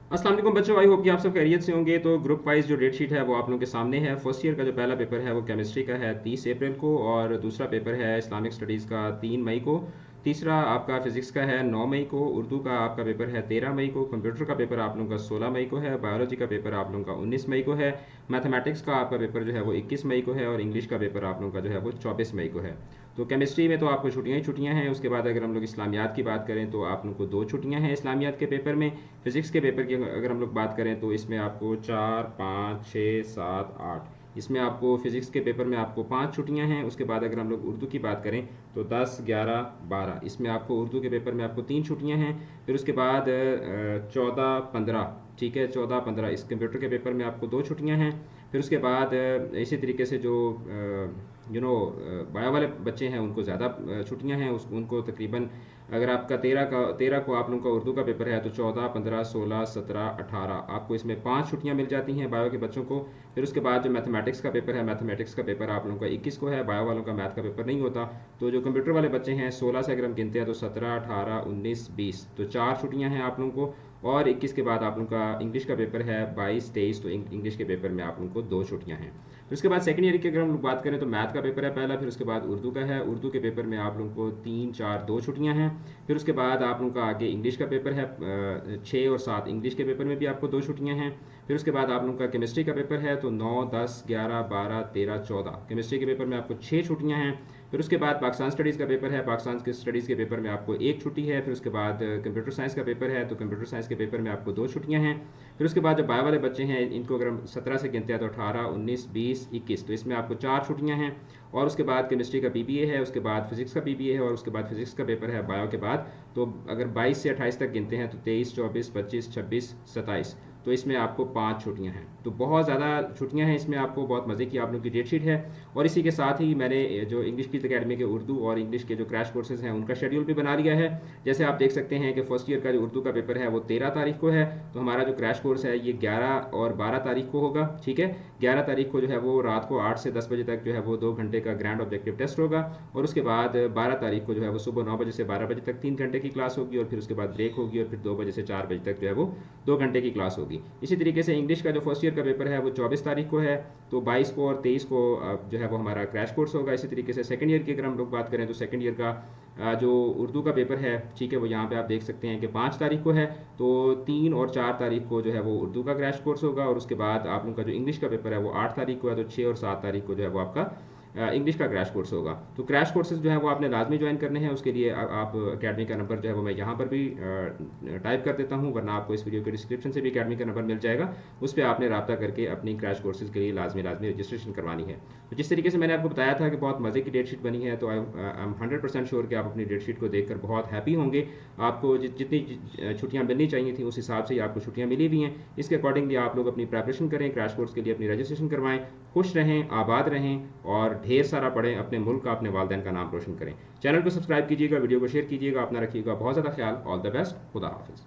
अस्सलाम वालेकुम बच्चों, आई होप कि आप सब खैरियत से होंगे। तो ग्रुप वाइज जो डेट शीट है वो आप लोगों के सामने है। फर्स्ट ईयर का जो पहला पेपर है वो केमिस्ट्री का है 30 अप्रैल को, और दूसरा पेपर है इस्लामिक स्टडीज़ का 3 मई को। तीसरा आपका फिजिक्स का है 9 मई को। उर्दू का आपका पेपर है 13 मई को। कंप्यूटर का पेपर आप लोगों का 16 मई को है। बायोलॉजी का पेपर आप लोगों का 19 मई को है। मैथमेटिक्स का आपका पेपर जो है वो 21 मई को है, और इंग्लिश का पेपर आप लोगों का जो है वो 24 मई को है। तो केमिस्ट्री में तो आपको छुट्टियां ही छुट्टियां हैं। उसके बाद अगर हम लोग इस्लामियात की बात करें तो आप लोग को 2 छुट्टियां हैं इस्लामियात के पेपर में। फिजिक्स के पेपर की अगर हम लोग बात करें तो इसमें आपको 4, 5, 6, 7, 8, इसमें आपको फिजिक्स के पेपर में आपको 5 छुट्टियां हैं। उसके बाद अगर हम लोग उर्दू की बात करें तो 10, 11, 12, इसमें आपको उर्दू के पेपर में आपको 3 छुट्टियां हैं। फिर उसके बाद 14, 15, ठीक है, 14, 15 इस कंप्यूटर के पेपर में आपको 2 छुट्टियां हैं। फिर उसके बाद इसी तरीके से जो बायो वाले बच्चे हैं उनको ज़्यादा छुट्टियां हैं, उनको तकरीबन अगर आपका 13 को आप लोगों का उर्दू का पेपर है तो 14, 15, 16, 17, 18 आपको इसमें 5 छुट्टियां मिल जाती हैं बायो के बच्चों को। फिर उसके बाद जो मैथमेटिक्स का पेपर है, मैथमेटिक्स का पेपर आप लोगों का 21 को है। बायो वालों का मैथ का पेपर नहीं होता। तो जो कंप्यूटर वाले बच्चे हैं 16 से अगर हम गिनते हैं तो 17, 18, 19, 20, तो 4 छुट्टियां हैं आप लोगों को। और 21 के बाद आप लोगों का इंग्लिश का पेपर है 22, 23, तो इंग्लिश के पेपर में आप लोगों को 2 छुट्टियां हैं। फिर उसके बाद सेकंड ईयर की अगर हम लोग बात करें तो मैथ का पेपर है पहला। फिर उसके बाद उर्दू का है। उर्दू के पेपर में आप लोगों को 3, 4, 2 छुट्टियां हैं। फिर उसके बाद आप लोगों का आगे इंग्लिश का पेपर है 6 और 7, इंग्लिश के पेपर में भी आपको 2 छुट्टियां हैं। फिर उसके बाद आप लोगों का केमिस्ट्री का पेपर है तो 9, 10, 11, 12, 13, 14 केमिस्ट्री के पेपर में आपको 6 छुट्टियां हैं। फिर उसके बाद पाकिस्तान स्टडीज़ का पेपर है। पाकिस्तान के स्टडीज़ के पेपर में आपको 1 छुट्टी है। फिर उसके बाद कंप्यूटर साइंस का पेपर है तो कंप्यूटर साइंस के पेपर में आपको 2 छुट्टियां हैं। फिर उसके बाद जो बायो वाले बच्चे हैं इनको अगर हम 17 से गिनते हैं तो 18, 19, 20, 21, तो इसमें आपको 4 छुट्टियां हैं। और उसके बाद केमिस्ट्री का पीपीए है, उसके बाद फिजिक्स का पीपीए है, और उसके बाद फिजिक्स का पेपर है बायो के बाद। तो अगर 22 से 28 तक गिनते हैं तो 23, 24, 25, 26, 27, तो इसमें आपको 5 छुट्टियां हैं। तो बहुत ज़्यादा छुट्टियां हैं इसमें, आपको बहुत मज़े की आप लोगों की डेट शीट है। और इसी के साथ ही मैंने जो इंग्लिश की अकेडमी के उर्दू और इंग्लिश के जो क्रैश कोर्सेज हैं उनका शेड्यूल भी बना लिया है। जैसे आप देख सकते हैं कि फर्स्ट ईयर का जो उर्दू का पेपर है वो 13 तारीख को है। तो हमारा जो क्रैश कोर्स है ये 11 और 12 तारीख को होगा, ठीक है। 11 तारीख को जो है वो रात को 8 से 10 बजे तक जो है वो 2 घंटे का ग्रैंड ऑब्जेक्टिव टेस्ट होगा। और उसके बाद 12 तारीख को जो है वो सुबह 9 बजे से 12 बजे तक 3 घंटे की क्लास होगी, और फिर उसके बाद ब्रेक होगी, और फिर 2 बजे से 4 बजे तक जो है वो 2 घंटे की क्लास होगी। इसी तरीके से इंग्लिश का जो फर्स्ट ईयर का पेपर है वो 24 तारीख को है। तो 22 को और 23 को जो है वो हमारा क्रैश कोर्स होगा। इसी तरीके से सेकंड ईयर की अगर हम लोग बात करें तो सेकंड ईयर का जो उर्दू का पेपर है, ठीक है, वो यहाँ पे आप देख सकते हैं कि 5 तारीख को है। तो 3 और 4 तारीख को जो है वो उर्दू का क्रैश कोर्स होगा। और उसके बाद आप लोगों का जो इंग्लिश का पेपर है वो 8 तारीख को है। तो 6 और 7 तारीख को जो है वो आपका इंग्लिश का क्रैश कोर्स होगा। तो क्रैश कोर्सेज जो है वो आपने लाजमी ज्वाइन करने हैं। उसके लिए आप अकेडमी का नंबर जो है वो मैं यहाँ पर भी टाइप कर देता हूँ, वरना आपको इस वीडियो के डिस्क्रिप्शन से भी अकेडमी का नंबर मिल जाएगा। उस पर आपने रब्ता करके अपनी क्रैश कोर्सेज के लिए लाजमी लाजमी रजिस्ट्रेशन करवानी है। तो जिस तरीके से मैंने आपको बताया था कि बहुत मज़े की डेट शीट बनी है, तो आई एम 100% श्योर कि आप अपनी डेट शीट को देखकर बहुत हैप्पी होंगे। आपको जितनी छुट्टियाँ मिलनी चाहिए थी उस हिसाब से ही आपको छुट्टियाँ मिली भी हैं। इसके अकॉर्डिंगली आप लोग अपनी प्रेपरेशन करें, क्रैश कोर्स के लिए अपनी रजिस्ट्रेशन करवाएं। खुश रहें, आबाद रहें, और ढेर सारा पढ़ें, अपने मुल्क का, अपने वालिदैन का नाम रोशन करें। चैनल को सब्सक्राइब कीजिएगा, वीडियो को शेयर कीजिएगा, अपना रखिएगा बहुत ज़्यादा ख्याल। ऑल द बेस्ट, खुदा हाफिज़।